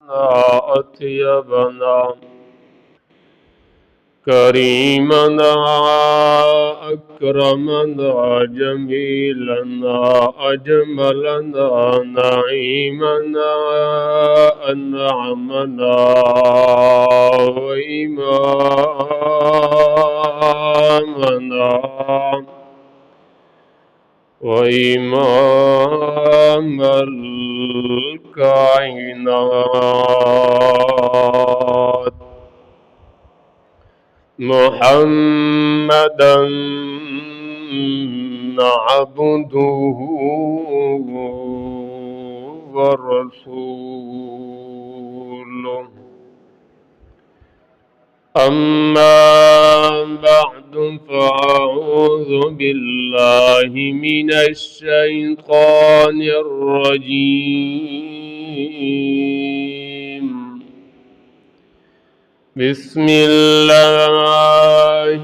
أطيبنا كريمنا أكرمنا جميلنا أجملنا نعيمنا أنعمنا وإمامنا وإمام الكائنات محمدا عبده ورسوله أما بعد فأعوذ بالله من الشيطان الرجيم بسم الله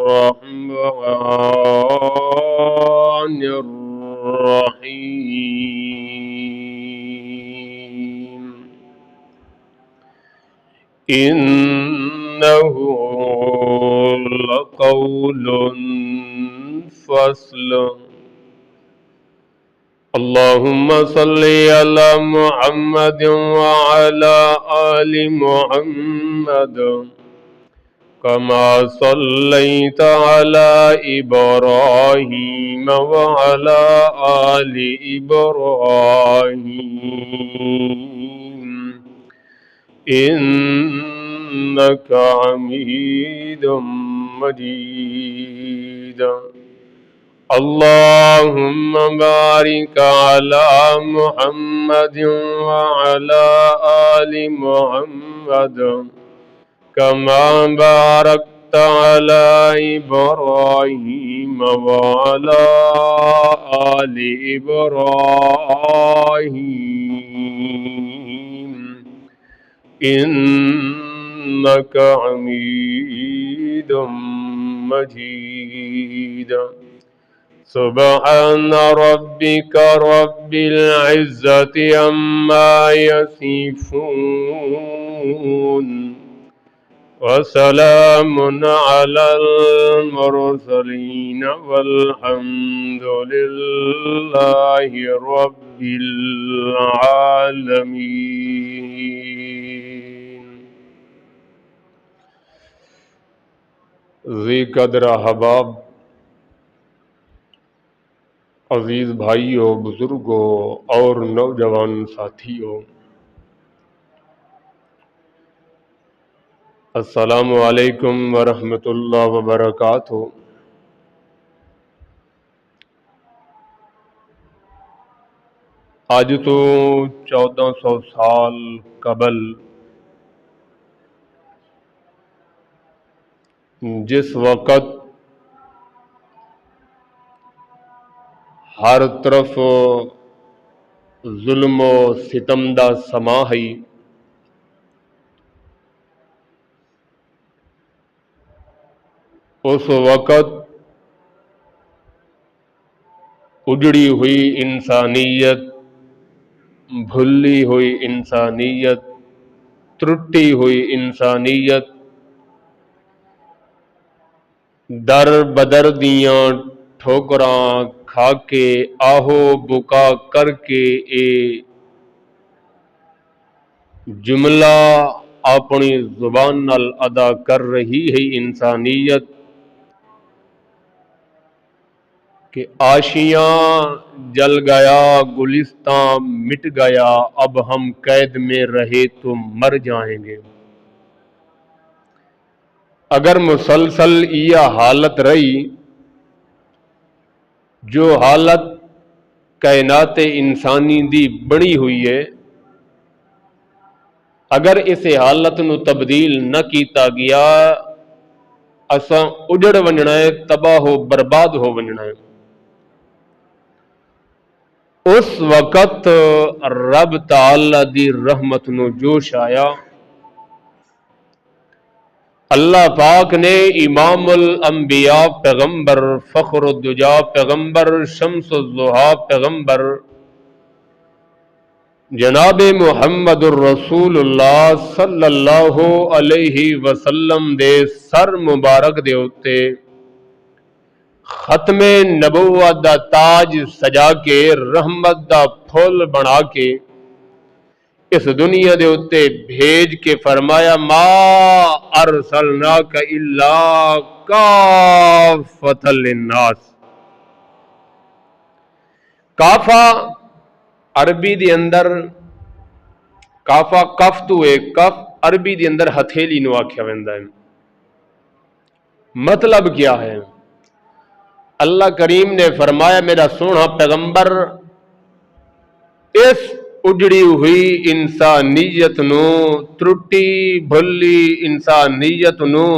الرحمن الرحيم إنه لقول فصل اللهم صل على محمد وعلى آل محمد كما صليت على إبراهيم وعلى آل إبراهيم إنك حميد مجيد اللهم بارك على محمد وعلى آل محمد كما باركت على إبراهيم وعلى آل إبراهيم إنك حميد مجيد سبحان ربك رب العزة عما يصفون وسلام على المرسلين والحمد لله رب العالمين. ذی قدر احباب، عزیز بھائیوں، بزرگوں اور نوجوان ساتھیوں، السلام علیکم ورحمۃ اللہ وبرکاتہ۔ آج تو 1400 سال قبل جس وقت ہر طرف ظلم و ستم دا سما ہے، اس وقت اجڑی ہوئی انسانیت، بھلی ہوئی انسانیت، ترٹی ہوئی انسانیت در بدر دیاں ٹھوکراں کھا کے آہو بکا کر کے اے جملہ اپنی زبان نال ادا کر رہی ہے انسانیت کہ آشیاں جل گیا، گلستان مٹ گیا، اب ہم قید میں رہے تو مر جائیں گے۔ اگر مسلسل یہ حالت رہی، جو حالت کائنات انسانی دی بنی ہوئی ہے، اگر اس حالت نو تبدیل نہ کیتا گیا، اساں اجڑ ونجنا ہے، تباہ و برباد ہو ونجنا ہے۔ اس وقت رب تعالی دی رحمت نو جوش آیا، اللہ پاک نے امام الانبیاء پیغمبر، فخر الدجا پیغمبر، شمس الضحیٰ پیغمبر جناب محمد الرسول اللہ صلی اللہ علیہ وسلم دے سر مبارک دے اتے ختم نبوت دا تاج سجا کے رحمت دا پھول بنا کے اس دنیا دے اتے بھیج کے فرمایا ما ارسلناک الا کافۃ للناس۔ کافا عربی دے اندر کافا کف تو ایک کف عربی دے اندر ہتھیلی نو آکھیا ویندا ہے۔ مطلب کیا ہے؟ اللہ کریم نے فرمایا میرا سونا پیغمبر اس اجڑی ہوئی انسانیت نو، ترٹی بھلی انسانیت نو،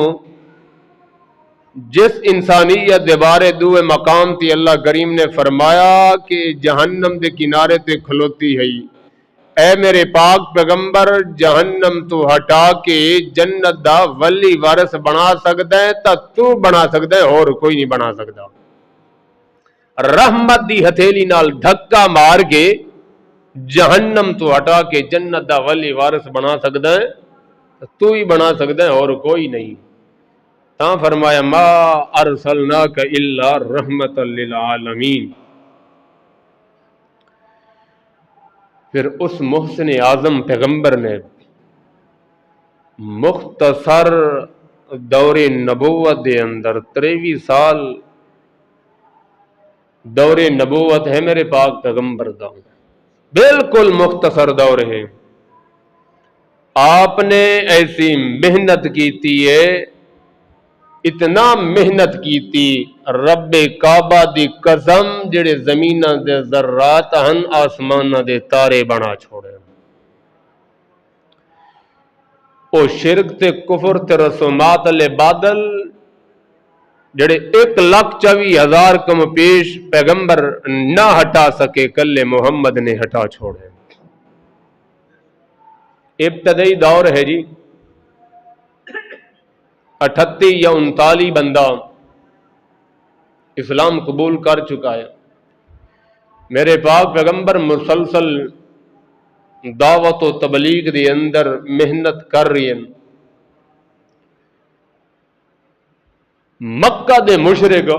جس انسانیت دے بارے دوے مقام تی اللہ کریم نے فرمایا کہ جہنم دے کنارے تے کھلوتی ہے، اے میرے پاک پیغمبر جہنم تو ہٹا کے جنت دا ولی وارث بنا سکدا ہے تا تو بنا سکدا ہے اور کوئی نہیں بنا سکدا۔ رحمت دی ہتھیلی نال دھکا مار کے جہنم تو ہٹا کے جنت دا ولی وارث بنا سکدا ہے، تو ہی بنا سکدا ہے اور کوئی نہیں۔ تاں فرمایا ما ارسلناک الا رحمت للعالمین۔ پھر اس محسن اعظم پیغمبر نے مختصر دور نبوت دے اندر 23 سال دور نبوت ہے میرے پاک پیغمبر دا، بالکل مختصر دور ہے۔ آپ نے ایسی محنت کیتی ہے، اتنا محنت کیتی رب کعبہ دی قسم جڑے زمیناں دے ذرات ہن آسماناں دے تارے بنا چھوڑے۔ او شرک تے کفر تے رسومات لے بادل جڑے 1,24,000 کم پیش پیغمبر نہ ہٹا سکے کلے محمد نے ہٹا چھوڑے۔ ابتدائی دور ہے جی، 38 یا 39 بندہ اسلام قبول کر چکا ہے۔ میرے پاک پیغمبر مسلسل دعوت و تبلیغ دے اندر محنت کر رہی ہیں۔ مکہ دے مشرک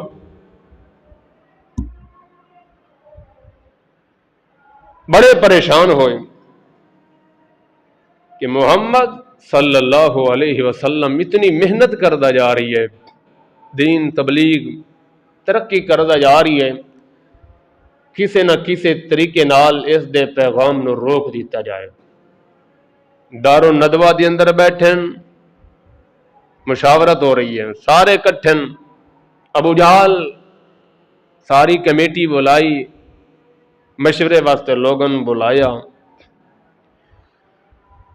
بڑے پریشان ہوئے کہ محمد صلی اللہ علیہ وسلم اتنی محنت کردہ جا رہی ہے، دین تبلیغ ترقی کردہ جا رہی ہے، کسے نہ کسے طریقے نال اس دے پیغام نو روک دیتا جائے۔ دار الندوہ دے اندر بیٹھن مشاورت ہو رہی ہے، سارے کٹھن، ابو جہل ساری کمیٹی بلائی، مشورے واسطے لوگن بلایا،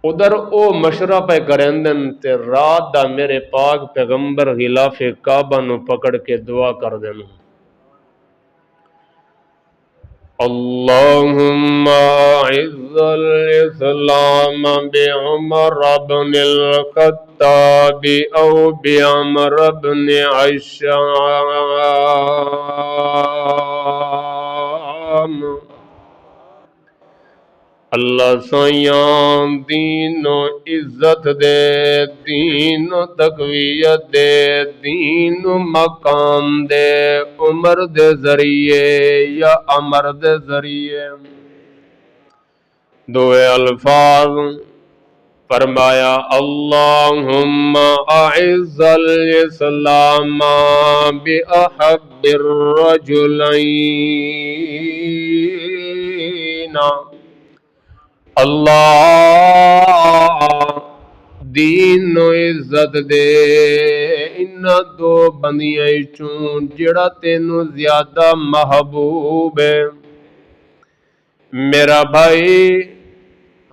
ادھر او مشورہ پہ کرندن تے رات دا میرے پاک پیغمبر غلاف کعبہ نو پکڑ کے دعا کر دین، اللہم اعز الاسلام بعمر بن الخطاب او بعمر بن عشام۔ اللہ سائیاں دین و عزت دے، دین و تقویت دے، دین و مقام دے، عمر دے ذریعے یا عمر دے ذریعے۔ دوے الفاظ فرمایا اللہم اعز الاسلام باحب الرجلین، اللہ دین و عزت دے ان دو بندیاں چوں جڑا تینوں زیادہ محبوب ہے۔ میرا بھائی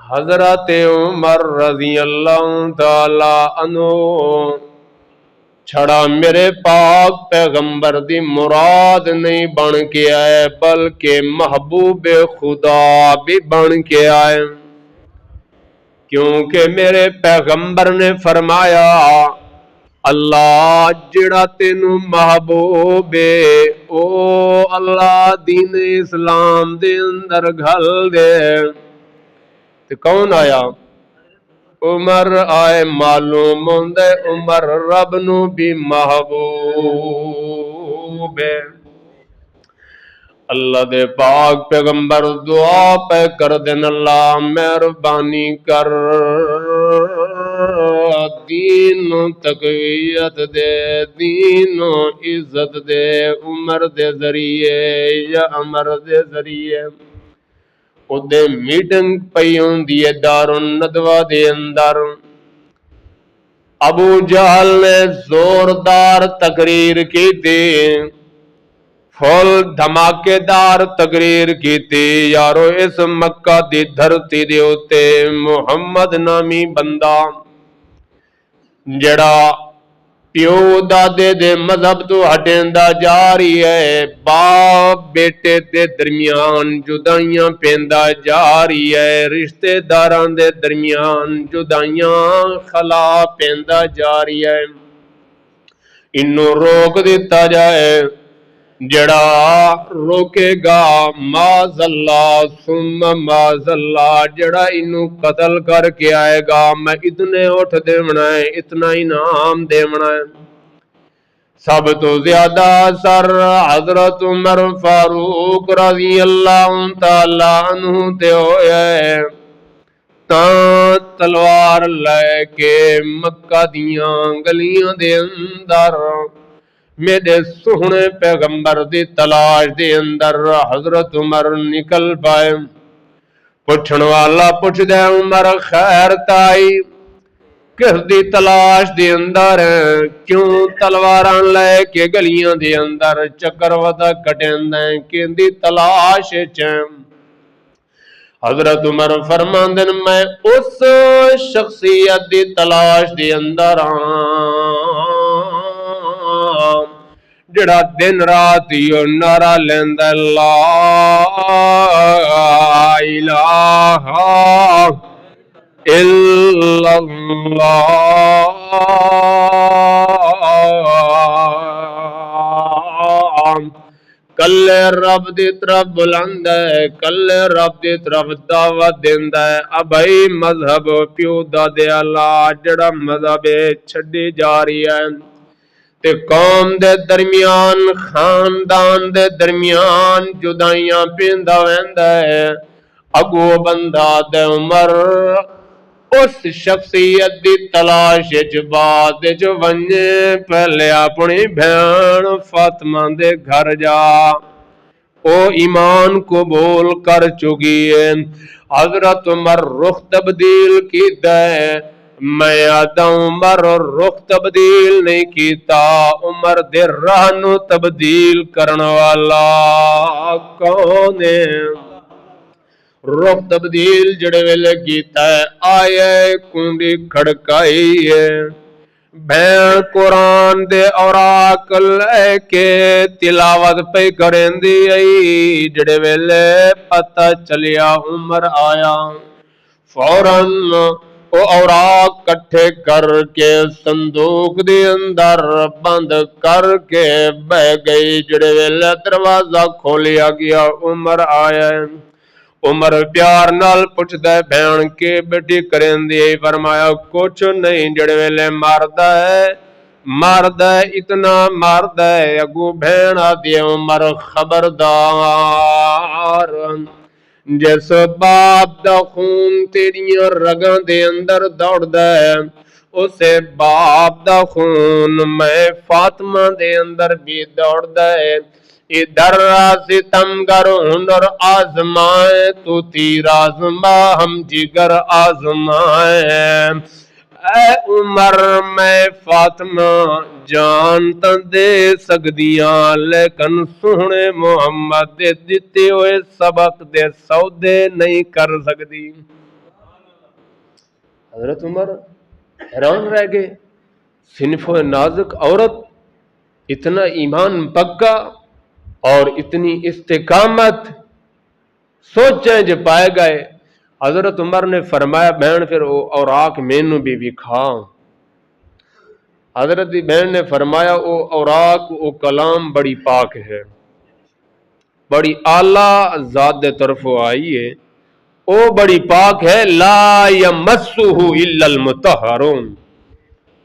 حضرت عمر رضی اللہ تعالی عنہ چھڑا میرے پاک پیغمبر دی مراد نہیں بن کے آئے بلکہ محبوب خدا بھی بن کے آئے، کیونکہ میرے پیغمبر نے فرمایا اللہ جڑا تینوں محبوب ہے او اللہ دین اسلام دے اندر گھل دے، تے کون آیا؟ عمر آئے، معلوم ہوندے عمر رب نو بھی محبوب ہے۔ اللہ دے پاک پیغمبر دعا پہ کر دین، اللہ مہربانی کر دین نو تقویت دے، دین نو عزت دے، عمر دے ذریعے یا عمر دے ذریعے۔ اودے میٹنگ پئی ہوندی ہے دار الندوہ دے اندر، ابو جہل نے زوردار تقریر کی تھی، فل دھماکے دار تقریر کی تھی، یارو اس مکہ دی دھرتی دے اوتے محمد نامی بندہ جڑا پیو دادے دے مذہب تو ہٹیندا جا رہی ہے، باپ بیٹے دے درمیان جدائیاں پیندا جا رہی ہے، رشتے داراں دے درمیان جدائیاں خلا پیندا جا رہی ہے، انہوں روک دیتا جائے۔ جڑا روکے گا معاذ اللہ ثم معاذ اللہ، جڑا انہوں قتل کر کے آئے گا میں اتنے اٹھ دیونا ہے، اتنا انعام دیونا ہے۔ سب تو زیادہ اثر حضرت عمر فاروق رضی اللہ تعالیٰ عنہ تے ہویا ہے، تاں تلوار لے کے مکہ دیاں گلیاں دے اندر میرے سہنے پیغمبر دی تلاش دے اندر حضرت عمر نکل پائے۔ پوچھن والا پوچھ دے عمر خیر تائی کس دی تلاش دے اندر کیوں تلواراں لے کے گلیاں دے اندر چکر ودا کٹیندیں کن دی تلاش چیں؟ حضرت عمر فرماندن میں اس شخصیت دی تلاش دی اندر جڑا دن رات یو نعرہ لیندہ لا الہ الا اللہ، کل رب دی طرف بلند ہے، کل رب دی طرف دعوت دیندہ ہے، ابھائی مذہب پیو دادے اللہ جڑا مذہب چھڑی جا رہی ہے، تے قوم دے درمیان خاندان دے درمیان جدائیاں پیندہ ویندہ ہے۔ اگو بندہ دے عمر اس شخصیت دی تلاش بعد جو ونجے پہلے اپنی بہن فاطمہ دے گھر جا، او ایمان قبول کر چکی ہے۔ حضرت عمر رخ تبدیل کی دے، میں آدھا عمر رخ تبدیل نہیں کیتا، عمر دے رہنو تبدیل کرنے والا کون ہے؟ رخ تبدیل جڑے ویلے کیتا ہے، آئے کنڈی کھڑکائی ہے، بین قرآن دے اوراق لے کے تلاوت پہ کریں دی آئی، جڑے ویلے پتہ چلیا عمر آیا، فوراً او اوراق کٹھے کر کے صندوق دی اندر بند کر کے بہ گئی، جڑے ویلے دروازہ کھولیا گیا عمر آیا، عمر پیار نال پوچھ دے بھین کے بیٹی کریں دی، فرمایا کچھ نہیں، جڑے ویلے ماردہ ہے اتنا ماردہ ہے، اگو بھین آدھی عمر خبردار، جس باپ دا خون تیریاں رگاں دے اندر دوڑ دے، اسے باپ دا خون میں فاطمہ دے اندر بھی دوڑ دے، ادھر ستم گر ہنر آزمائے تو تیر آزما ہم جگر آزمائے، اے عمر میں فاطمہ جان تن دے سکدیاں لیکن سونے محمد دے دیتے ہوئے سبق دے سودے نہیں کر سکدی۔ حضرت عمر حیران رہ گئے، صنف و نازک عورت، اتنا ایمان پکا اور اتنی استقامت، سوچیں جو پائے گئے۔ حضرت عمر نے فرمایا بہن پھر اوراق مینوں بھی وکھا۔ حضرت دی بہن نے فرمایا او اوراق او کلام بڑی پاک ہے، بڑی اعلیٰ ذات دے طرف آئی ہے، او بڑی پاک ہے، لا یمسہ الا المطہرون،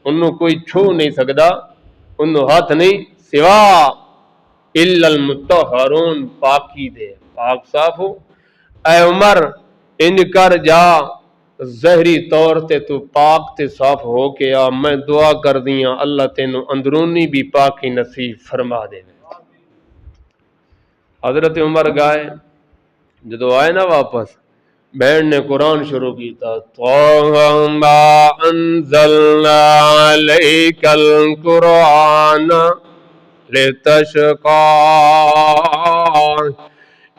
انہوں کوئی چھو نہیں سکدا، انہوں ہاتھ نہیں سوا الا المطہرون، پاکی دے، پاک صاف ہو۔ اے عمر انج کر جا ظہری طور تے تو پاک تے صاف ہو کے آ، میں دعا کر دیاں اللہ تینوں اندرونی بھی پاکی نصیب فرما دے۔ حضرت عمر گائے، جدو آئے نا واپس، بہن نے قرآن شروع کیتا، طه ما انزلنا علیک القرآن لتشقى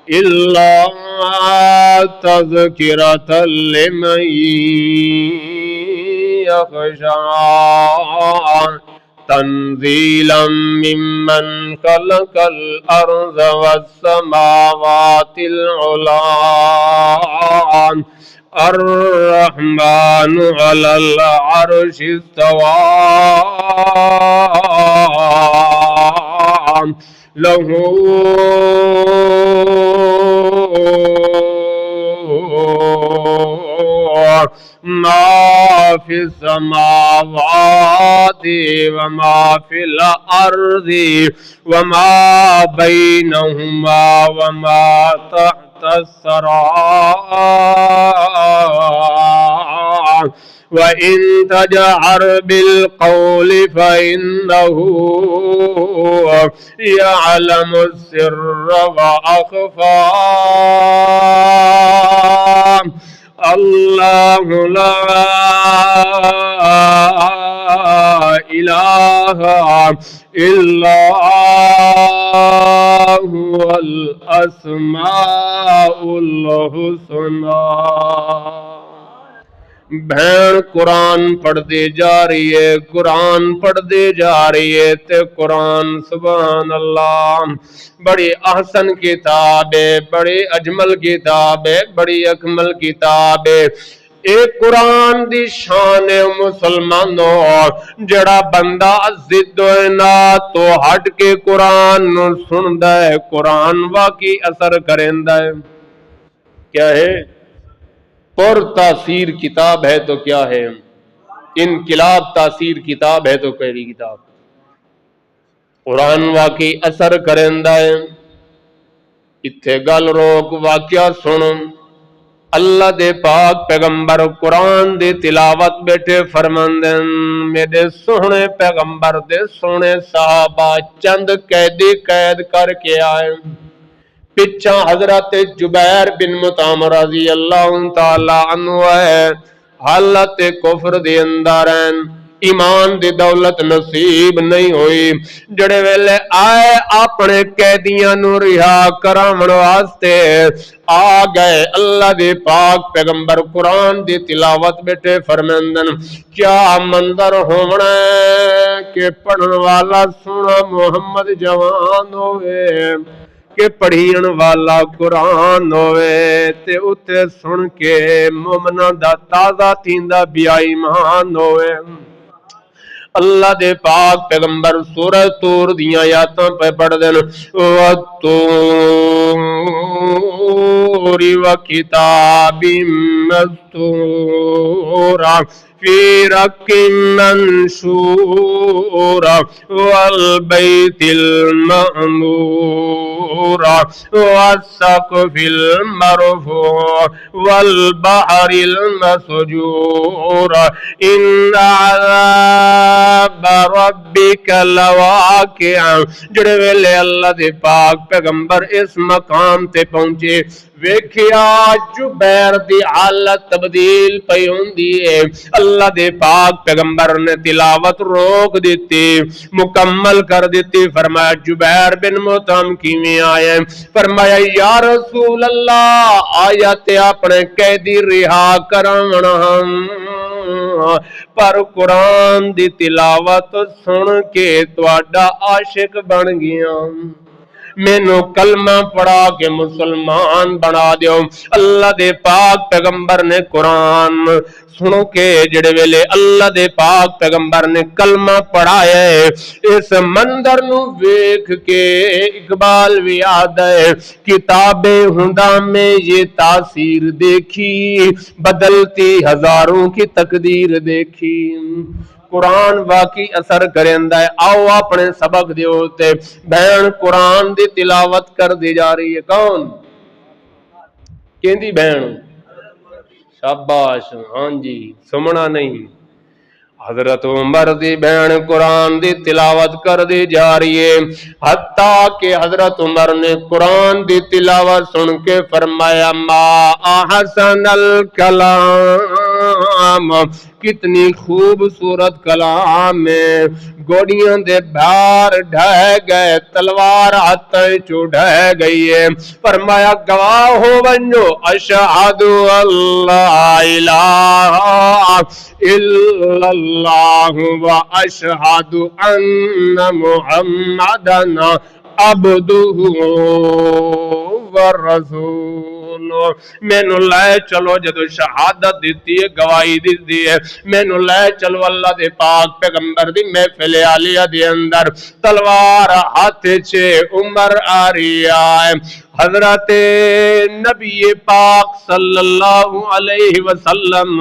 إلا تذكرة لمن يخشى تنزيلا ممن خلق الأرض والسماوات العلى الرحمن على العرش استوى له ما في السماوات وما في الأرض وما بينهما وما تحت الثرى وَإِن تَجْهَرْ بِالْقَوْلِ فَإِنَّهُ يَعْلَمُ السِّرَّ وَأَخْفَى اللہ لا الہ الا هو الاسماء الحسنى۔ بہن قرآن پڑھ دے جا رہی ہے، قرآن پڑھ دے جا رہی ہے تے قرآن سبحان اللہ بڑی احسن کتاب ہے، بڑی اجمل کتاب ہے، بڑی اکمل کتاب ہے۔ ایک قرآن دی شان ہے مسلمانوں، جڑا بندہ ضد و اناد تو ہٹ کے قرآن سندا ہے، قرآن واقعی اثر کریندا ہے۔ کیا ہے؟ پر تاثیر کتاب ہے تو کیا ہے؟ انقلاب تاثیر کتاب ہے تو کیڑی کتاب؟ قرآن واقعی اثر کریندا ہے۔ اتھے گل روک واقعہ سن، اللہ دے پاک پیغمبر قرآن دی تلاوت بیٹھے فرماندن، میرے سونے پیغمبر دے سونے صحابہ چند قیدی قید کر کے آئے، پچھا حضرت جبیر بن مطعم رضی اللہ تعالی عنہ ہے، حالت کفر دی اندر ہیں، ایمان دی دولت نصیب نہیں ہوئی، جڑے ویلے آئے اپنے قیدیاں نو رہا کرامن واسطے آ گئے، اللہ دی پاک پیغمبر قرآن دی تلاوت بیٹھے فرمندن، کیا منظر ہونا ہے کہ پڑھن والا سونا محمد جوان ہوئے کہ پڑھین والا قرآن ہوئے تے اتے سن کے مومنہ دا تازہ تیندہ بیا ایمان ہوئے۔ اللہ دے پاک پیغمبر سورہ طور دیاں آیاتاں پہ پڑھ دین، وَالطُّورِ وَكِتَابٍ مَّسْطُورٍ فِي رَقٍّ مَّنشُورٍ وَالْبَيْتِ الْمَعْمُورِ وَالسَّقْفِ الْمَرْفُوعِ وَالْبَحْرِ الْمَسْجُورِ إِنَّ عَذَابَ رَبِّكَ لَوَاقِعٌ۔ جڑے ویلے اللہ دے پاک پیغمبر اس مقام تے پہنچے، ویکھیا جبیر دی حالت تبدیل پئی ہوندی ہے، اللہ دے پاک پیغمبر نے تلاوت روک دیتی، مکمل کر دیتی، فرمایا جبیر بن مطعم کیویں آئے؟ فرمایا یا رسول اللہ آیا تے اپنے قیدی رہا کراونا ہم، پر قرآن دی تلاوت سن کے تواڈا عاشق بن گیا، مینوں کلمہ پڑھا کے مسلمان بنا دیو۔ اللہ دے پاک پیغمبر نے قرآن سنو کہ جڑے ویلے اللہ دے پاک پیغمبر نے کلمہ پڑھایا ہے، اس منظر نو ویکھ کے اقبال بھی یاد ہے، کتاب ہندا میں یہ تاثیر دیکھی، بدلتی ہزاروں کی تقدیر دیکھی۔ قرآن واقعی اثر کریندا ہے۔ آؤ اپنے سبق دیو تے بہن قرآن دی تلاوت کر دی جا رہی ہے۔ کون کہندی بہن؟ شاباش، ہاں جی، سمنا نہیں۔ حضرت عمر دی بہن قرآن دی تلاوت کر دی جا رہی ہے، حتیٰ کہ حضرت عمر نے قرآن دی تلاوت سن کے فرمایا ما احسن الکلام، کتنی خوبصورت کلام ہے، گوڑیاں دے بھار ڈھہ گئے، تلوار ہاتھ چو ڈھہ گئی ہے۔ فرمایا گواہ ہو بنو اشہد اللہ الہ الا اللہ و اشہد ان محمدن عبدہ ورسولہ۔ مینو لے چلو جدو شہادت دیتی ہے، گواہی دیتی ہے، مینو لے چلو اللہ دے پاک پیغمبر دی محفل عالیہ دے اندر، تلوار ہاتھ چھے عمر آ رہی ہے۔ حضرت نبی پاک صلی اللہ علیہ وسلم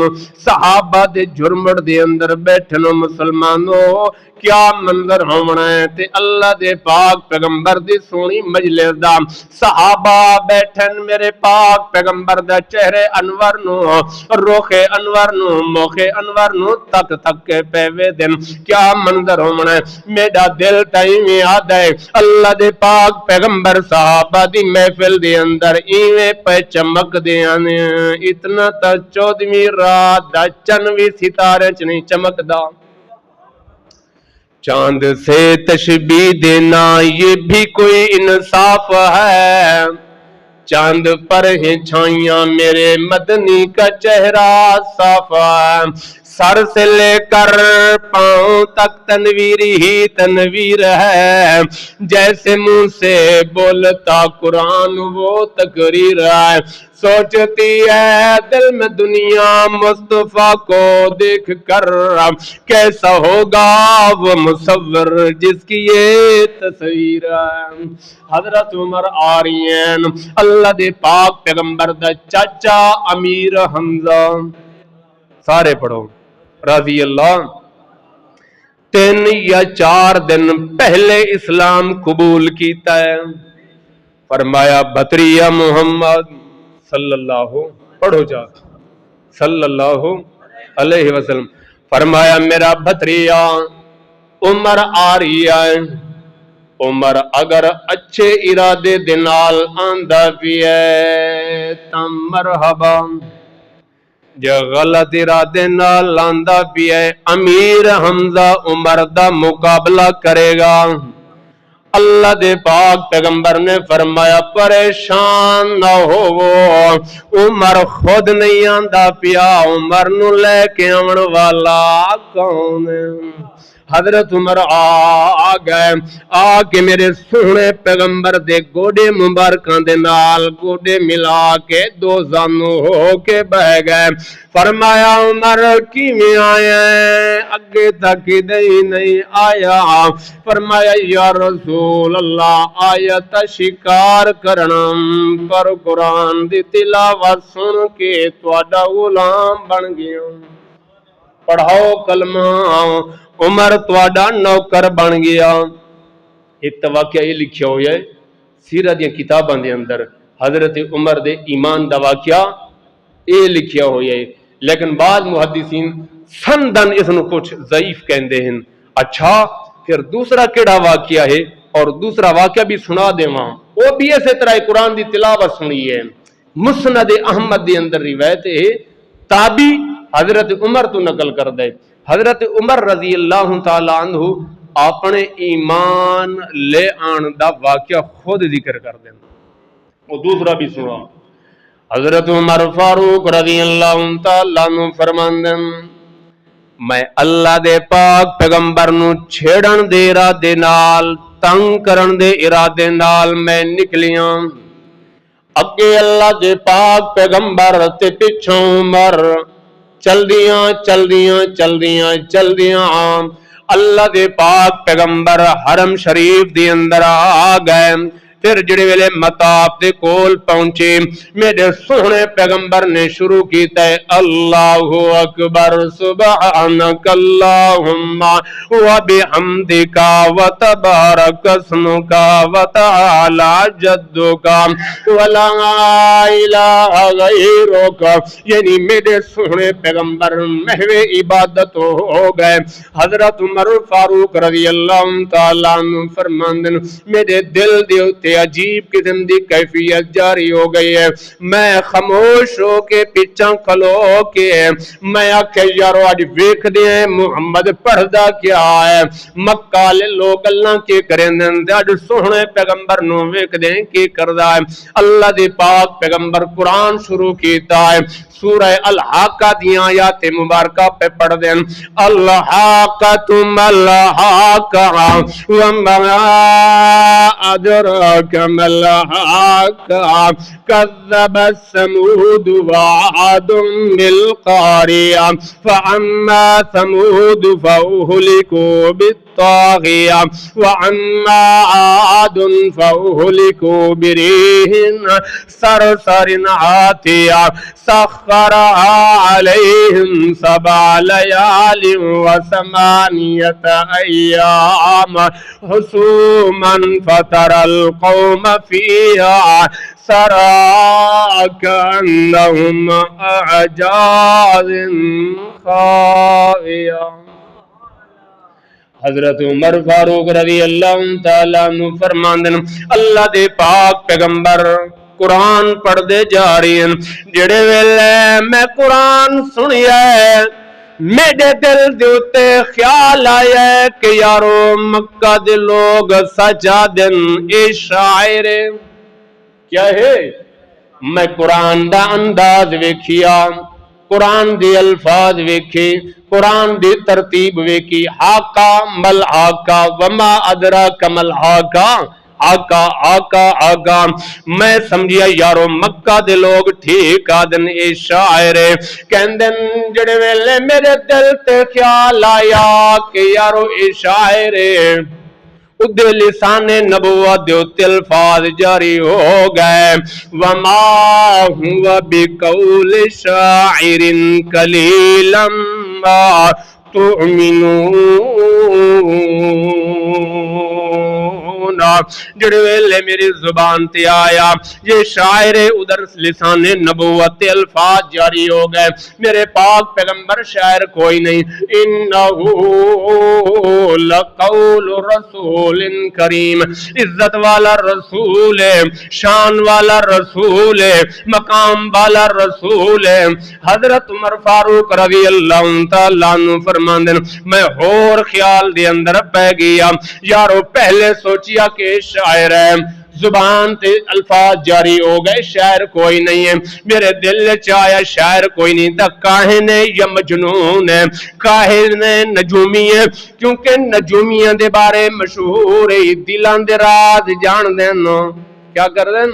صحابہ دے جرمڑ دے اندر بیٹھنو مسلمانوں، کیا منظر ہونا ہے تے اللہ دے پاک پیغمبر دی سونی مجلس دا، صحابہ بیٹھن میرے پاک پیغمبر دا چہرے انور نو، روخ انور نو، موخ انور نو تک تک کے پیوے دن، کیا منظر ہونا ہے۔ میرا دل تائیں یاد ہے اللہ دے پاک پیغمبر صحابہ دی محفل دے اندر ایویں پہ چمک دیاں نے، اتنا تا 14ویں رات دا چنویں ستارے چ نہیں چمک دا۔ چاند سے تشبیہ دینا یہ بھی کوئی انصاف ہے، چاند پر ہیں چھائیاں میرے مدنی کا چہرہ صاف ہے، سر سے لے کر پاؤں تک تنویر ہی تنویر ہے، جیسے منہ سے بولتا قرآن وہ تقریر ہے، سوچتی ہے دل میں دنیا مصطفیٰ کو دیکھ کر کیسا ہوگا وہ مصور جس کی یہ تصویر ہے۔ حضرت عمر آ رہی ہیں، اللہ دے پاک پیغمبر دا چاچا امیر حمزہ، سارے پڑھو رضی اللہ، 3 یا 4 دن پہلے اسلام قبول کیتا ہے۔ فرمایا بطریہ محمد صلی اللہ، پڑھو جا صلی اللہ علیہ وسلم، فرمایا میرا بھتریجا عمر آ رہی ہے، عمر اگر اچھے ارادے دنال آندہ بھی ہے تم مرحبا، جو غلط ارادے نال آندہ بھی ہے امیر حمزہ عمر دا مقابلہ کرے گا۔ اللہ دے پاک پیغمبر نے فرمایا پریشان نہ ہو، عمر خود نہیں آندا پیا، عمر نو لے کے آون والا کون ہے؟ حضرت عمر آ گئے، آ کے میرے سونے پیغمبر دے گوڑے مبارکاں دے نال گوڑے ملا کے دو زانو ہو کے بہ گئے۔ فرمایا عمر کیویں آیا ہے؟ اگے تک نہیں آیا۔ فرمایا یا رسول اللہ آیت شکار کرنا پر قرآن دی تلاوت سن کے تواڈا غلام بن گیا، پڑھاؤ کلمہ عمر تواڈا نوکر بن گیا۔ ایک واقعہ یہ لکھیا ہویا ہے سیرت دی کتاباں دے اندر، حضرت عمر دے ایمان دا واقعہ یہ لکھیا ہویا ہے، لیکن بعض محدثین سندن اس نو کچھ ضعیف کہندے ہیں۔ اچھا پھر دوسرا کیڑا واقعہ ہے، اور دوسرا واقعہ بھی سنا دیواں، وہ بھی اسی طرح قرآن دی تلاوت سنی ہے۔ مسند احمد دے اندر روایت ہے، تابی حضرت عمر تو نقل کر دے، حضرت عمر رضی اللہ تعالی عنہ اپنے ایمان لے آن دا واقعہ خود ذکر کر دیں، وہ دوسرا بھی سنا۔ حضرت عمر فاروق رضی اللہ تعالی عنہ فرماندے میں اللہ دے پاک پیغمبر نو چھیڑن دے ارادے نال تنگ کرن دے ارادے نال میں نکلیاں اگے اللہ دے پاک پیغمبر تے پچھوں عمر چلدیاں اللہ دے پاک پیغمبر حرم شریف دے اندر آ گئے پھر جڑے ویلے مطاف دے کول پہنچے میرے سونے پیغمبر نے شروع کیتا ہے اللہ اکبر سبحانک اللہم و بحمدک و تبارک اسمک و تعالی جدک و لا الہ غیرک یعنی میرے سونے پیغمبر محو عبادت ہو گئے حضرت عمر فاروق رضی اللہ تعالیٰ عنہ فرماندن میرے دل دیوتے عجیب قسم دی کیفیت جاری ہو گئی ہے میں خاموش ہو کے پیچھا کھلو کے میں آکھے یارو آج ویکھ دیں محمد پڑھدا کیا ہے مکہ لے لوگ اللہ کے کریں دیں آج سونے پیغمبر نو ویکھ دیں کی کردہ ہے اللہ دی پاک پیغمبر قرآن شروع کیتا ہے سورہ الحاقہ دیاں آیات مبارکہ پہ پڑھ دیں الحاقہ الحاقہ وما ادراک ما الحاقہ کذب ثمود وعاد بالقاریہ فاما ثمود فاہلکوا بالطاغیہ واما عاد فاہلکوا بريح صرصر عاتیہ سخرها عليهم 7 ليال و8 أيام حسوما فترى القوم فيها سرى كأنهم أعجاز خاوية حضرت عمر فاروق رضی اللہ تعالیٰ عنہ فرماندن اللہ دے پاک پیغمبر قرآن پڑھ دے جا رہی ہیں جڑے ویلے میں قرآن سنیا ہے میرے دل دیوتے خیال آیا ہے کہ یارو مکہ دے لوگ سجا دن اے شاعر کیا ہے میں قرآن دا انداز ویکھیا قرآن دی الفاظ ویکھی قرآن دی ترتیب ویکھی حاقہ مل حاقہ وما ادراک مل حاقہ آقا آقا آقا میں سمجھیا یارو مکہ دے لوگ ٹھیک آدن اے شاعرے کہندن جڑے ویلے میرے دل تے خیال آیا کہ یارو اے شاعرے ادھے لسان نبوت دیوتے الفاظ جاری ہو گئے وما ہوا بقول شاعر قلیلا ما تؤمنون جڑے ویلے میری زبان تے آیا یہ شاعر ادھر لسان نبوت الفاظ جاری ہو گئے میرے پاک پیغمبر شاعر کوئی نہیں انہو لقول رسول کریم عزت والا رسول ہے شان والا رسول ہے مقام والا رسول ہے حضرت عمر فاروق رضی اللہ تعالیٰ عنہ فرماندن میں اور خیال دے اندر پہ گیا یارو پہلے سوچیا کہ شاعر ہے زبان تے الفاظ جاری ہو گئے شاعر کوئی نہیں ہے میرے دل چایا شاعر کوئی نہیں دا کاہن ہے یا مجنون ہے کاہن ہے نجومی ہے کیونکہ نجومیاں دے بارے مشہور ہے دلان دے راز جان دینو کیا کر دین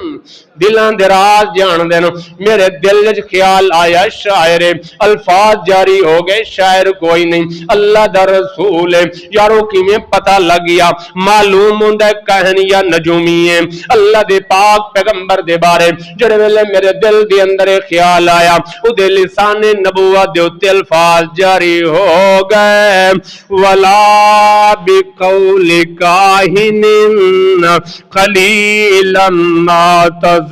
دلان دے راز جان دین میرے دل وچ خیال آیا شاعر الفاظ جاری ہو گئے شاعر کوئی نہیں اللہ دا رسول ہے یارو کیویں پتہ لگ گیا معلوم ہوندا ہے کہن یا نجومی ہے اللہ دے پاک پیغمبر دے بارے جڑے ویلے میرے دل دے اندر خیال آیا او دے لسان نبوت دے اوتے الفاظ جاری ہو گئے ولا بقول کاہن قلیلا ما تذکرون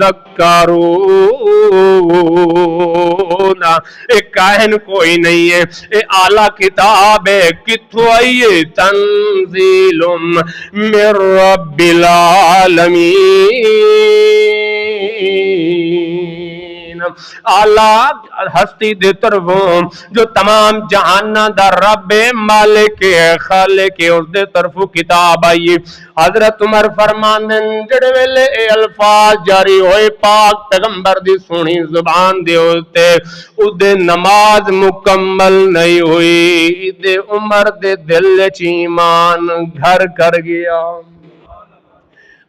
ایک کاہن کوئی نہیں ہے اے اعلیٰ کتاب ہے کتھو آئیے تنزیل من رب العالمین اعلیٰ ہستی دے طرفوں جو تمام جہانہ دا رب مالک خالق اس دے طرفوں کتاب آئی حضرت عمر فرماندن جڑے ویلے اے الفاظ جاری ہوئے پاک پیغمبر دی سونی زبان دے ہوتے او دے نماز مکمل نہیں ہوئی دے عمر دے دل چ ایمان گھر کر گیا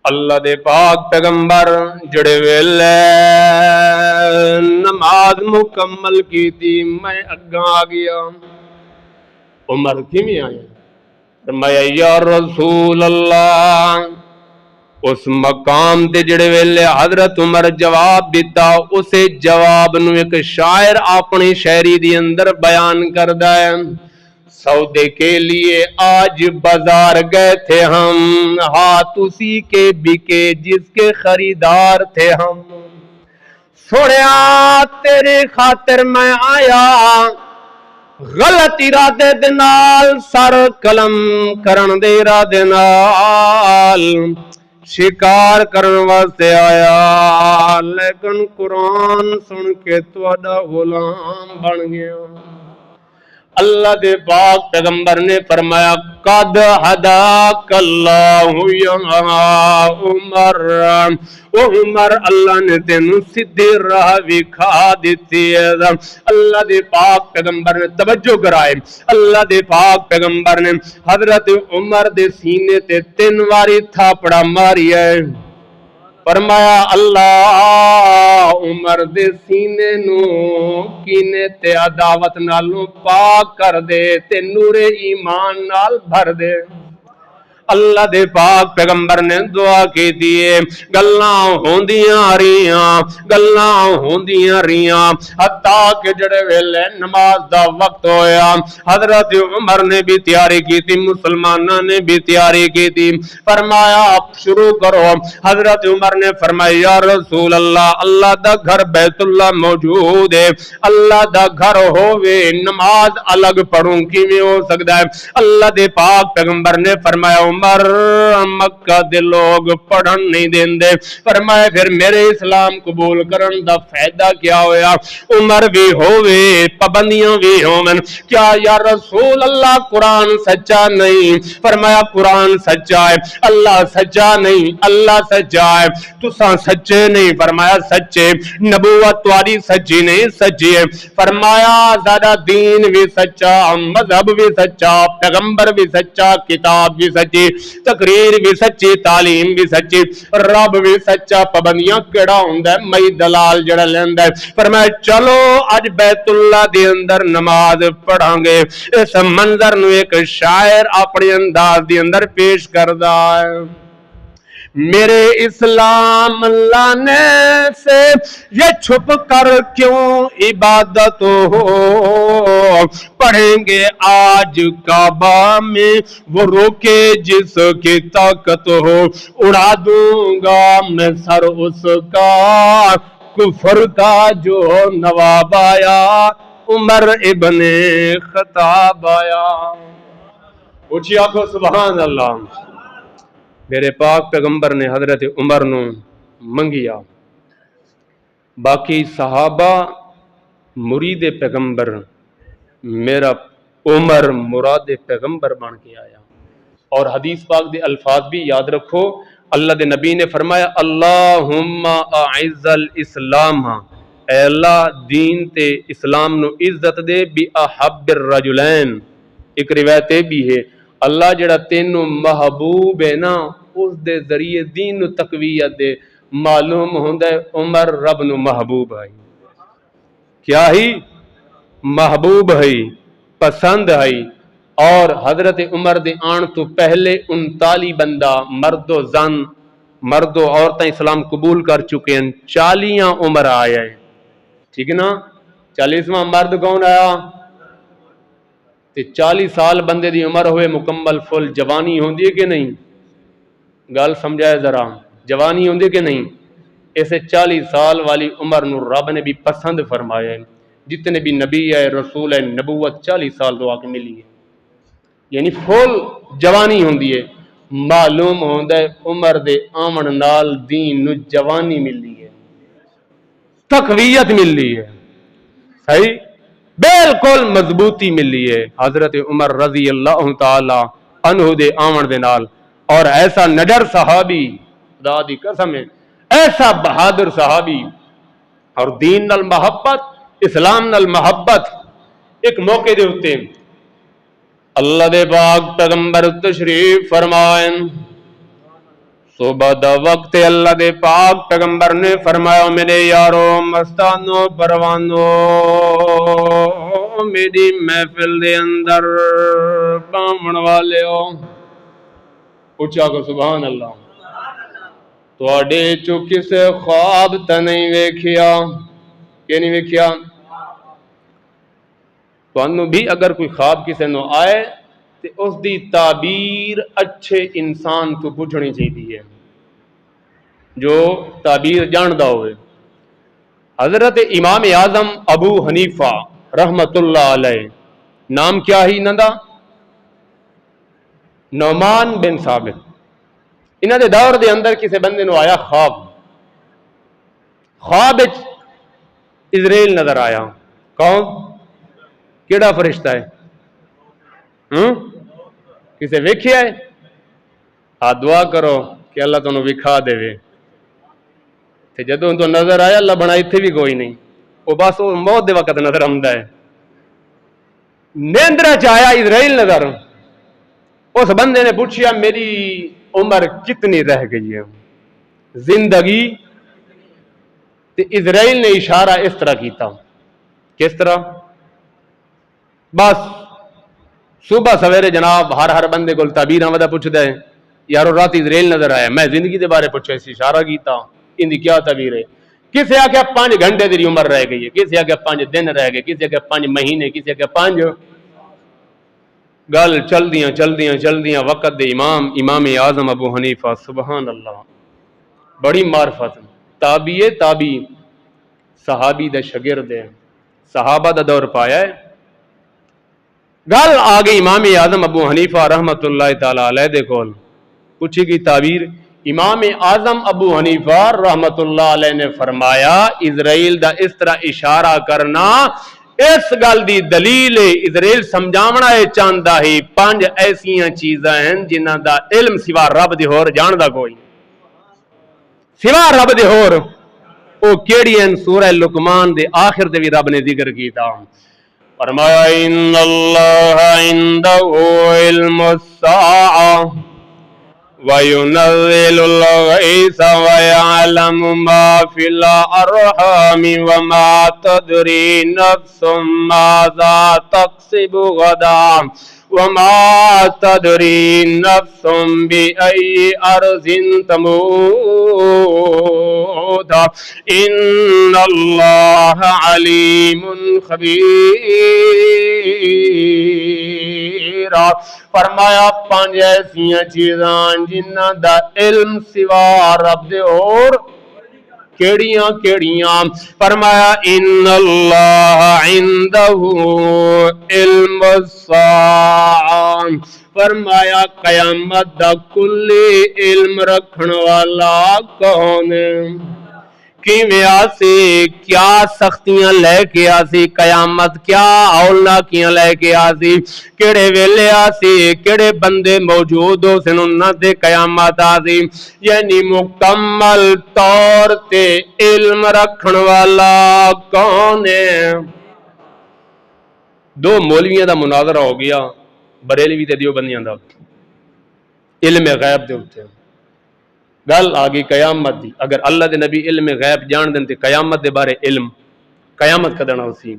اللہ دے پاک پیغمبر جڑے ویلے نماز مکمل کی تھی میں اگاں آ گیا. عمر کیویں آیا؟ فرمایا یا رسول اللہ. اس مقام تے جڑے ویلے حضرت عمر جواب دیتا اسے جواب نو ایک شاعر اپنی شاعری دی اندر بیان کردا ہے. سودے کے لیے آج بازار گئے تھے ہم، ہاتھ اسی کے بکے جس کے خریدار تھے ہم. سوڑیا تیرے خاطر میں آیا، غلط ارادے دے نال سر قلم کرن دے ارادے نال شکار کرن واسطے آیا، لیکن قرآن سن کے تواڈا غلام بن گیا. اللہ دے پاک پیغمبر نے فرمایا قد ہداک اللہ یا عمر. او عمر اللہ نے تینوں سیدھی راہ وکھا دیتی ہے. اللہ دے پاک پیغمبر نے توجہ کرائے، اللہ دے پاک پیغمبر نے حضرت عمر دے سینے تے 3 واری تھاپڑا ماری ہے. فرمایا اللہ عمر دے سینے نو کینے تے عداوت نالوں پاک کر دے تے نور ایمان نال بھر دے. اللہ دے پاک پیغمبر نے دعا کی دیے. گلاں ہوندیاں رہیاں حتیٰ کہ جڑے ویلے نماز دا وقت ہویا حضرت عمر نے بھی تیاری کی تھی، مسلمانہ نے بھی تیاری کی تھی. فرمایا آپ شروع کرو. حضرت عمر نے فرمایا یا رسول اللہ، اللہ دا گھر بیت اللہ موجود ہے، اللہ دا گھر ہووے نماز الگ پڑھوں کیویں ہو سکتا ہے؟ اللہ دے پاک پیغمبر نے فرمایا عمر مکہ دے لوگ پڑھن نہیں دیندے. فرمایا پھر میرے اسلام قبول کرن دا فائدہ کیا ہویا؟ عمر بھی ہووے پابندیاں بھی ہوون. کیا یا رسول اللہ قرآن سچا نہیں؟ فرمایا قرآن سچا ہے، اللہ سچا نہیں، اللہ سچا ہے، تساں سچے نہیں. فرمایا سچے. نبوت تواڈی سچی نہیں، سچی ہے. فرمایا زیادہ دین بھی سچا، مذہب بھی سچا، پیغمبر بھی سچا، کتاب بھی سچی، تقریر بھی سچی، تعلیم بھی سچی، رب بھی سچا. پابندیاں کیڑا ہوندا ہے؟ مئی دلال جڑا لیندا ہے. فرمایا چلو اج بیت اللہ دے اندر نماز پڑھاں گے. اس منظر نو ایک شاعر اپنے انداز دے اندر پیش کردا ہے. میرے اسلام لانے سے یہ چھپ کر کیوں عبادت ہو، پڑھیں گے آج کعبہ میں وہ روکے جس کی طاقت ہو، اڑا دوں گا میں سر اس کا کفر کا جو نواب آیا، عمر ابن خطاب آیا. اونچی آنکھوں سبحان اللہ. میرے پاک پیغمبر نے حضرت عمر نو منگیا. باقی صحابہ مرید پیغمبر، میرا عمر مراد پیغمبر بن کے آیا. اور حدیث پاک دے الفاظ بھی یاد رکھو. اللہ دے نبی نے فرمایا اللہم اعز الاسلام، اے اللہ دین تے اسلام نو عزت دے بی احب الرجلین. ایک روایت بھی ہے اللہ جڑا تینوں محبوب ہے نا اس دے ذریعے دین نو تقویت دے. معلوم ہوندا ہے عمر رب نو محبوب ہے. کیا ہی محبوب ہے، پسند ہے. اور حضرت عمر دے آن تو پہلے 39 بندہ مرد و زن، مرد و عورتیں اسلام قبول کر چکے ہیں. 40 عمر آیا ہے، ٹھیک ہے نا. 40واں مرد کون آیا؟ 40 سال بندے دی عمر ہوئے مکمل فل. جوانی ہوندی ہے کہ نہیں؟ گل سمجھائے ذرا، جوانی ہوندی کہ نہیں؟ اسے 40 سال والی عمر نو رب نے بھی پسند فرمایا ہے. جتنے بھی نبی ہے رسول ہے نبوت 40 سال تو آ کے ملی ہے، یعنی فل جوانی ہوندی ہے. معلوم ہوندا ہے عمر دے آمن نال دین نو جوانی ملی ہے، تقویت ملی ہے، صحیح بالکل مضبوطی ملی ہے حضرت عمر رضی اللہ تعالی عنہ دے آمن دے نال. اور ایسا نڈر صحابی، خدا دی قسم ہے، ایسا بہادر صحابی اور دین نال محبت، اسلام نال محبت. ایک موقع دے ہوتے اللہ دے پاک پیغمبر تشریف فرمائیں. صبح دا وقت اللہ دے پاک پیغمبر نے فرمایا میرے یارو مستانو پروانو میری محفل دے اندر باون والے ہو اچھا کو سبحان اللہ تواڈے چو کسے خواب تا نہیں ویکھیا کہ نہیں ویکھیا تانوں بھی اگر کوئی خواب کسے نو آئے تے اس دی تعبیر اچھے انسان تو پوچھنی چاہیے جو تعبیر جاندا ہوئے حضرت امام اعظم ابو حنیفہ رحمت اللہ علیہ نام کیا ہی نندا نعمان بن ثابت انہاں دے دور دے اندر کسے بندے نو آیا خواب وچ اسرائیل نظر آیا کون کیڑا فرشتہ ہے کسے ویکھیا ہے ہاں دعا کرو کہ اللہ تانوں وکھا دے تے جدوں تو نظر آیا اللہ بنا اتنے بھی کوئی نہیں وہ بس وہ موت دے وقت نظر آمدا ہے نیندرا چ آیا اسرائیل نظر اس بندے نے پوچھیا میری عمر کتنی رہ گئی ہے زندگی تے اسرائیل نے اشارہ اس طرح کیتا کس طرح بس صبح سویرے جناب ہر بندے کو تعبیراں ودا پوچھدا ہے یارو رات اسرائیل نظر آیا میں زندگی دے بارے پوچھا اس اشارہ کیتا ان دی کیا تعبیر ہے کسے آ کے 5 گھنٹے تیری عمر رہ گئی ہے کسے آ کے 5 دن رہ گئے کسے آ کے 5 مہینے کسے آ کے 5 گل چلدیاں وقت دے امام اعظم ابو حنیفہ سبحان اللہ بڑی معرفت تابی صحابی دا شاگرد ہے صحابہ دا دور پایا ہے گل آگے امام اعظم ابو حنیفہ رحمت اللہ تعالی علیہ دے کول پوچھی کی تعبیر امام اعظم ابو حنیفہ رحمت اللہ علیہ نے فرمایا اسرائیل دا اس طرح اشارہ کرنا اس گل دی دلیل اسرائیل سمجھاونا ہے چاہندا ہی 5 ایسیاں چیزاں ہیں جنہاں دا علم سوا رب دے ہور جاندا کوئی سوا رب دے ہور او کیڑی ہیں سورہ لقمان دے آخر دے بھی رب نے ذکر کیتا فرمایا ان اللہ عنده علم الساعہ وَيُنَزِّلُ الْغَيْثَ وَيَعْلَمُ مَا فِي الْأَرْحَامِ وَمَا تَدْرِي نَفْسٌ مَاذَا تَكْسِبُ غَدًا وَمَا تَدْرِي نَفْسٌ بِأَيِّ أَرْضٍ تَمُوتُ إِنَّ اللَّهَ عَلِيمٌ خَبِيرٌ فرمایا 5 ایسیاں چیزاں جنہاں دا علم سوا رب دے اور کیڑیاں فرمایا ان اللہ عنده علم الساعہ فرمایا قیامت دا کلی علم رکھن والا کون کیویں آسی کیا سختیاں لے کے آسی قیامت کیا ہولناکیاں لے کے آسی کیڑے ویلے آسی کیڑے بندے موجود ہو سن انہاں تے قیامت آسی یعنی مکمل طور تے علم رکھن والا کون ہے 2 مولویاں دا مناظرہ ہو گیا بریلوی تے دیوبندیاں دا علم غیب دے اوتے گل آگی قیامت دی اگر اللہ دے نبی علم غیب جان دیں تے قیامت دے بارے علم قیامت کدن ہوسی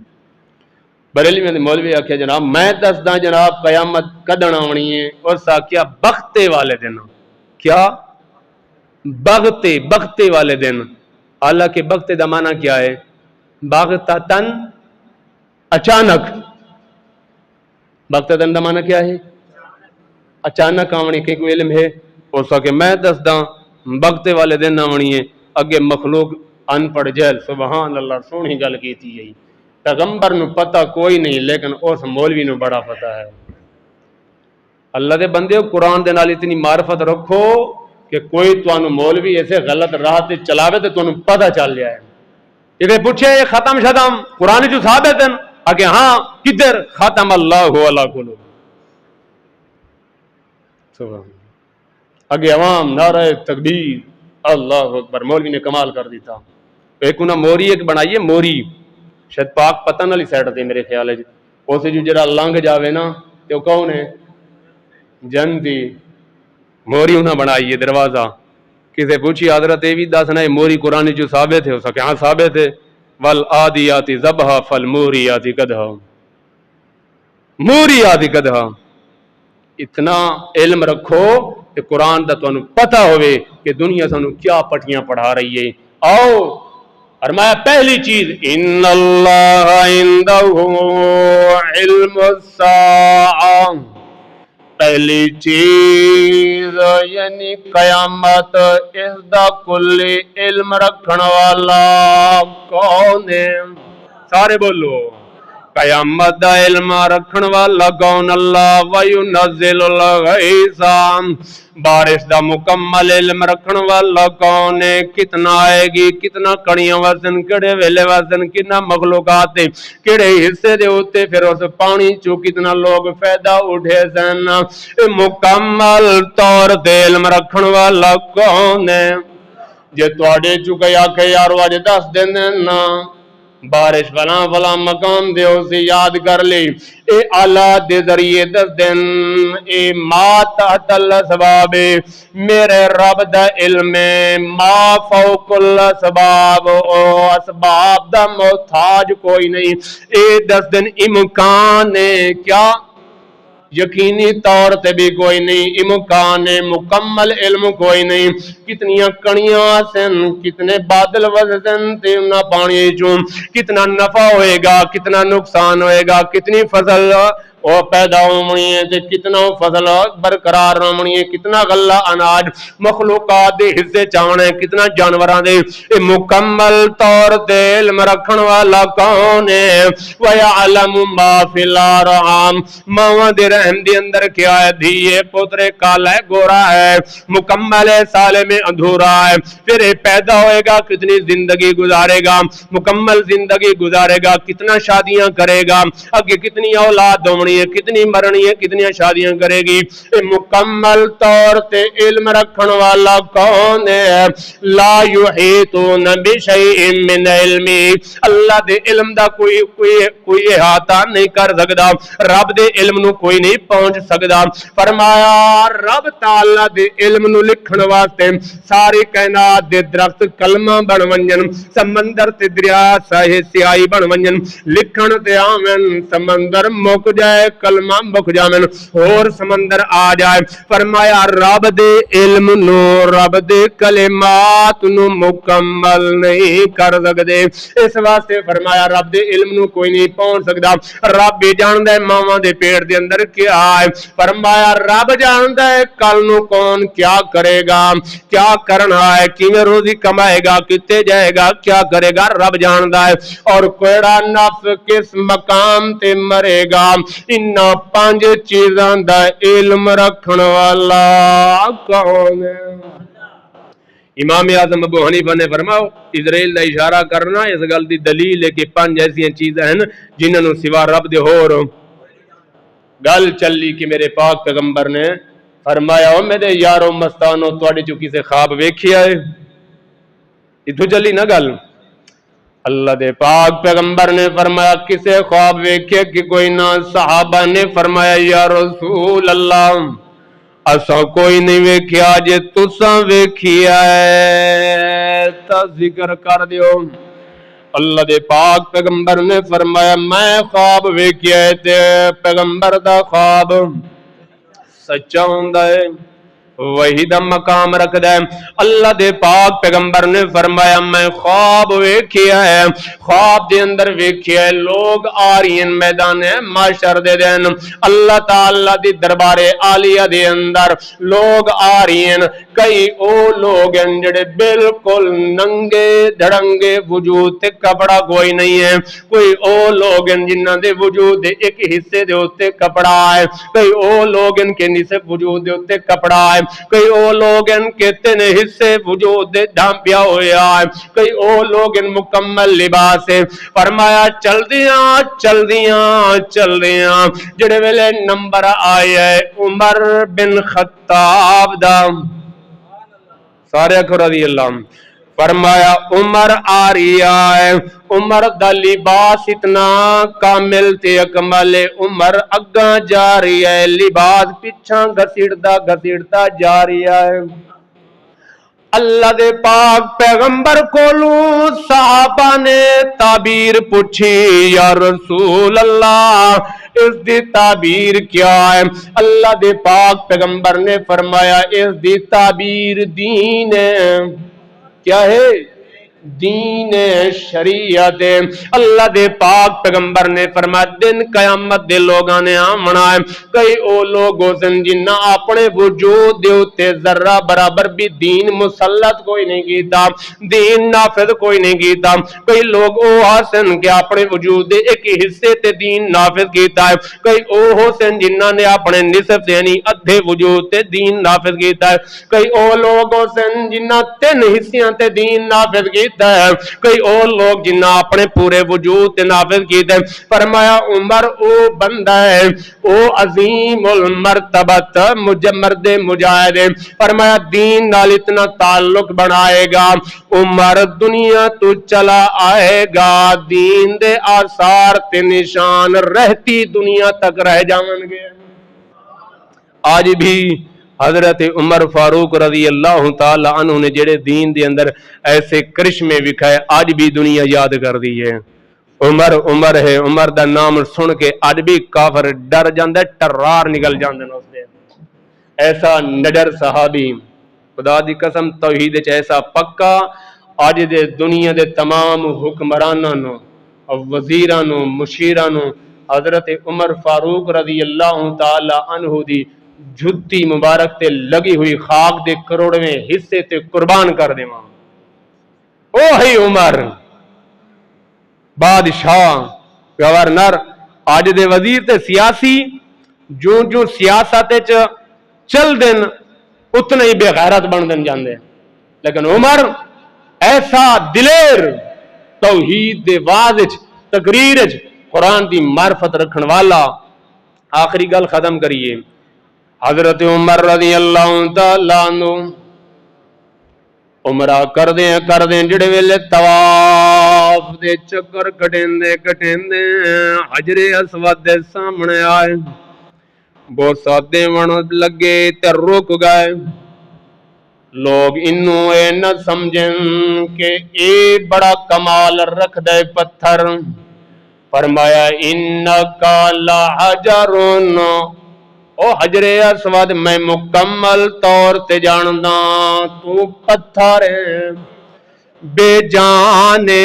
بریلوی دے مولوی آکھیا جناب میں دسدا جناب قیامت کدن آونی ہے اور سا کیا بغتے والے دن کیا بغتے والے دن حالانکہ بغتے دا معنی کیا ہے بغتتن اچانک بغتتن دا معنی کیا ہے اچانک آونی کہ کوئی علم ہے اور سا کہ میں دسدا بغتے والے دن آونی ہے اگے مخلوق ان پڑھ جہل سبحان اللہ سونی گل کیتی ہے پیغمبر نو پتہ کوئی نہیں لیکن اس مولوی نو بڑا پتہ ہے اللہ دے بندے قرآن دے نال اتنی معرفت رکھو کہ کوئی توانو مولوی ایسے غلط راہ تے چلاوے تے توانو پتہ چل جائے یہ پوچھے ختم قرآن جو ثابت ہیں کہ ہاں کدھر ختم اللہ علی قلوب سبحان اگے عوام نعرہ تکبیر اللہ اکبر مولوی نے کمال کر دیتا ایک انہاں موری ایک بنائیے موری شاید پاک پتن والی سائڈ تے میرے خیال ہے اسے جو جڑا لنگ جاوے نا تے وہ کون ہے جنتی موری انہاں بنائیے دروازہ کسے پوچھی حضرت یہ بھی دسنا ہے موری قرآن جو ثابت ہے، اس کا ہاں ثابت ہے، والعادیات ذبحا فالموریات قدحا، موریات قدحا۔ اتنا علم رکھو کہ قرآن دا تانوں پتہ ہوئے کہ دنیا سانوں کیا پٹیاں پڑھا رہی ہے۔ آؤ فرمایا پہلی چیز ان اللہ عندہ علم الساعہ، پہلی چیز یعنی قیامت، اس دا کل علم رکھن والا کون ہے؟ سارے بولو، قیامت دا علم رکھن والا کون؟ اللہ وینزل الغیث، بارش دا مکمل علم رکھن والا کون ہے؟ کتنا آئے گی، کتنا کڑیاں وزن، کڑے ویلے وزن، کتنا مخلوقات کڑے حصے دے ہوتے، پھر اس پانی چو کتنا لوگ فائدہ اٹھے سن، مکمل طور تے علم رکھن والا کون ہے؟ جے تواڈے چکے آکھے یار واج دس دن نا بارش فلاں فلاں مقام دے اسے یاد کر لی، اے آلات دے ذریعے دس دن، اے ما تحت الاسباب، میرے رب دا علم ما فوق الاسباب، او اسباب دا محتاج کوئی نہیں، اے دس دن امکان ہے کیا؟ یقینی طور تے بھی کوئی نہیں، امکان مکمل علم کوئی نہیں، کتنیاں کڑیاں سن، کتنے بادل وزن تے انہاں پانی چوں، کتنا نفع ہوئے گا، کتنا نقصان ہوئے گا، کتنی فصل وہ پیدا ہونی ہے تے کتنا فصل برقرار ہونی ہے، کتنا غلہ اناج مخلوقات دے حصے چاہنے، کتنا جانوراں دے، مکمل طور تے علم رکھن والا کون ہے؟ وَيَعْلَمُ مَا فِي الْأَرْحَامِ، ماواں دے رحم دے اندر کیا ہے، دھیے پوترے کالا ہے گورا ہے، مکمل ہے سالے میں ادھورا ہے، پھر پیدا ہوئے گا کتنی زندگی گزارے گا، مکمل زندگی گزارے گا، کتنا شادیاں کرے گا، اگے کتنی اولاد ہونی ہے، کتنی مرنی ہے، کتنی شادیاں کرے گی، مکمل طور تے علم رکھن والا کون ہے؟ لا یحیطون بشیء من علمی، اللہ دے علم دا کوئی احاطہ نہیں کر سکدا، رب دے علم نو کوئی نہیں پہنچ سکدا۔ فرمایا رب تعالی دے علم نو لکھن واسطے ساری کائنات دے درخت کلمہ بن ونجن، سمندر تے دریا سیاہی بن ونجن، لکھن تے آمن، سمندر مک جائے کلمہ مک جامن اور سمندر آ جائے، فرمایا رب دے علم نو، رب دے کلمات نو مکمل نہیں کر سکدے، اس واسطے فرمایا رب دے علم نو کوئی نہیں پہنچ سکدا، رب بھی جاندا ہے ماواں دے پیٹ دے اندر کیا ہے، فرمایا رب جاندا ہے کل نو کون کیا کرے گا، کیا کرنا ہے، کیویں روزی کمائے گا، کتے جائے گا، کیا کرے گا، رب جاندا ہے، اور کوڑا نفس کس مقام تے مرے گا، انہاں پانچ چیزاں دا علم رکھن والا کون ہے؟ امام اعظم ابو حنیفہ نے فرماؤ اسرائیل دا اشارہ کرنا اس گل دی دلیل ہے کہ پانچ ایسی چیزیں ہیں جنہاں نو سوا رب دے ہور گل چلی کہ میرے پاک پیغمبر نے فرمایا او میرے یارو مستانو تواڈے چوں کسے خواب ویکھیا ہے؟ اتھوں چلی نا گل، اللہ دے پاک پیغمبر نے فرمایا کسے خواب ویکھیا کہ کوئی نہ، صحابہ نے فرمایا یا رسول اللہ اساں کوئی نہیں ویکھیا، جے تساں ویکھیا ہے تا ذکر کر دیو۔ اللہ دے پاک پیغمبر نے فرمایا میں خواب ویکھیا ہے تے پیغمبر دا خواب سچا ہوندا ہے، وہی دا مقام رکھدا ہے۔ اللہ دے پاک پیغمبر نے فرمایا میں خواب ویکھیا ہے، خواب دے اندر ویکھیا ہے لوگ آ رہی ہیں میدان محشر دے دن، اللہ تعالی دی دربار عالیہ دے اندر لوگ آ رہی ہیں، کئی او لوگ ہیں جڑے بالکل ننگے دھڑنگے وجود تے کپڑا کوئی نہیں ہے، کوئی او لوگ ہیں جنہاں دے وجود دے ایک حصے دے ہوتے کپڑا ہے، کئی او لوگ ہیں کہ نصف وجود دے ہوتے کپڑا ہے، کئی او لوگ ان کے تین حصے وجود دے ڈھانپیا ہویا ہے، کئی او لوگ ان مکمل لباس ہے۔ فرمایا چل دیاں جڑے ویلے نمبر آئے ہے عمر بن خطاب دا، سارے کو رضی اللہ عنہ، فرمایا عمر آ رہی ہے، عمر دا لباس اتنا کامل تے اکمل ہے، عمر اگاں جا رہی ہے لباس پیچھاں گھسیڑتا جا رہی ہے، اللہ دے پاک پیغمبر کولو صحابہ نے تعبیر پوچھی، یا رسول اللہ اس دی تعبیر کیا ہے؟ اللہ دے پاک پیغمبر نے فرمایا اس دی تعبیر دین ہے۔ کیا ہے؟ دین شریعت۔ اللہ دے پاک پیغمبر نے فرمایا دن قیامت دے لوگاں نے آمنا ہے، کئی او لوگ ہوسن جنہ اپنے وجود دے اتے ذرہ برابر بھی دین مسلط کوئی نہیں کیتا، دین نافذ کوئی نہیں کیتا۔ کئی لوگ او حسن کہ اپنے وجود دے ایک حصے تے دین نافذ کیتا ہے، کئی او حسن جنہ نے اپنے نصف یعنی ادھے وجود تے دین نافذ کیتا ہے، کئی او لوگ حسن جنہ 3 حصیاں تے دین نافذ کیتا ہے، کئی اور لوگ جنہ اپنے پورے وجود تے نافذ کیتے ہیں۔ فرمایا عمر او بندہ ہے، او عظیم المرتبت مرد مجاہد ہے۔ فرمایا دین نال اتنا تعلق بنائے گا، عمر دنیا تو چلا آئے گا، دین دے آثار تے نشان رہتی دنیا تک رہ جاون گے۔ آج بھی حضرت عمر فاروق رضی اللہ تعالی عنہ نے جڑے دین دے اندر ایسے کرشمے وکھائے آج بھی دنیا یاد کر دی ہے۔ عمر عمر ہے، عمر دا نام سن کے آج بھی کافر ڈر جاندے، ٹرار نکل جاندے اس دے۔ ایسا نڈر صحابی خدا دی قسم توحید وچ ایسا پکا آج دے دنیا دے تمام حکمراناں نو وزیراں نو مشیراں نو حضرت عمر فاروق رضی اللہ تعالی عنہ دی جھتی مبارک تے لگی ہوئی خاک دے کروڑویں حصے تے قربان کر دے ماں۔ او ہی عمر بادشاہ گورنر آج دے وزیر تے سیاسی جو جو سیاست چل دن اتنا ہی بے غیرت بن دن جاندے، لیکن عمر ایسا دلیر توحید دے واضح تقریر قرآن دی معرفت رکھن والا۔ آخری گل ختم کریے، حضرت عمر رضی اللہ تعالیٰ عنہ عمرہ کر دیں جڑے ویلے طواف دے چکر کٹیندے حجر اسود دے سامنے آئے، بوسہ دیون لگے تے رک گئے۔ لوگ انہوں اے نہ سمجھیں کہ اے بڑا کمال رکھ دے پتھر۔ فرمایا انکا لحجرن، او حجر اسود میں مکمل طور تے جانداں تو پتھر بے جانے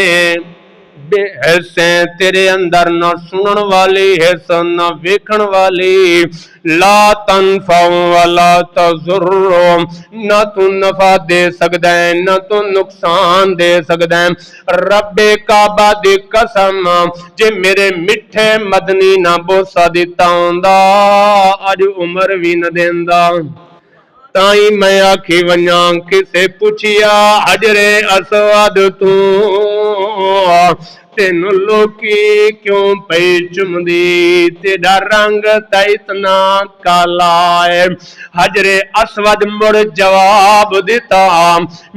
بے حسیں، تیرے اندر نہ سنن والی حس نہ ویکھن والی، لا تنفع ولا تضر، نہ تو نفع دے سکدا ہے نہ تو نقصان دے سکدا ہے۔ رب کعبہ دی قسم جے میرے میٹھے مدنی نہ بوسہ دیتا ہوندا اج عمر بھی نہ دیندا۔ تائیں میں آکھی ونیاں کسے پوچھیا حجر اسود تو تینوں لوکی کیوں پئی چمدی، تیرا رنگ تا اتنا کالا ہے۔ حجر اسود مڑ جواب دیتا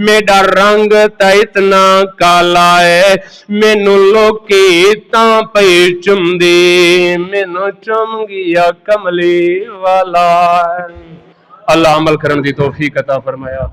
میرا رنگ تا اتنا کالا ہے، مینوں لوکی تاں پئی چمدی، مینوں چم گیا کملی والا ہے۔ اللہ عمل کرن دی توفیق عطا فرمایا۔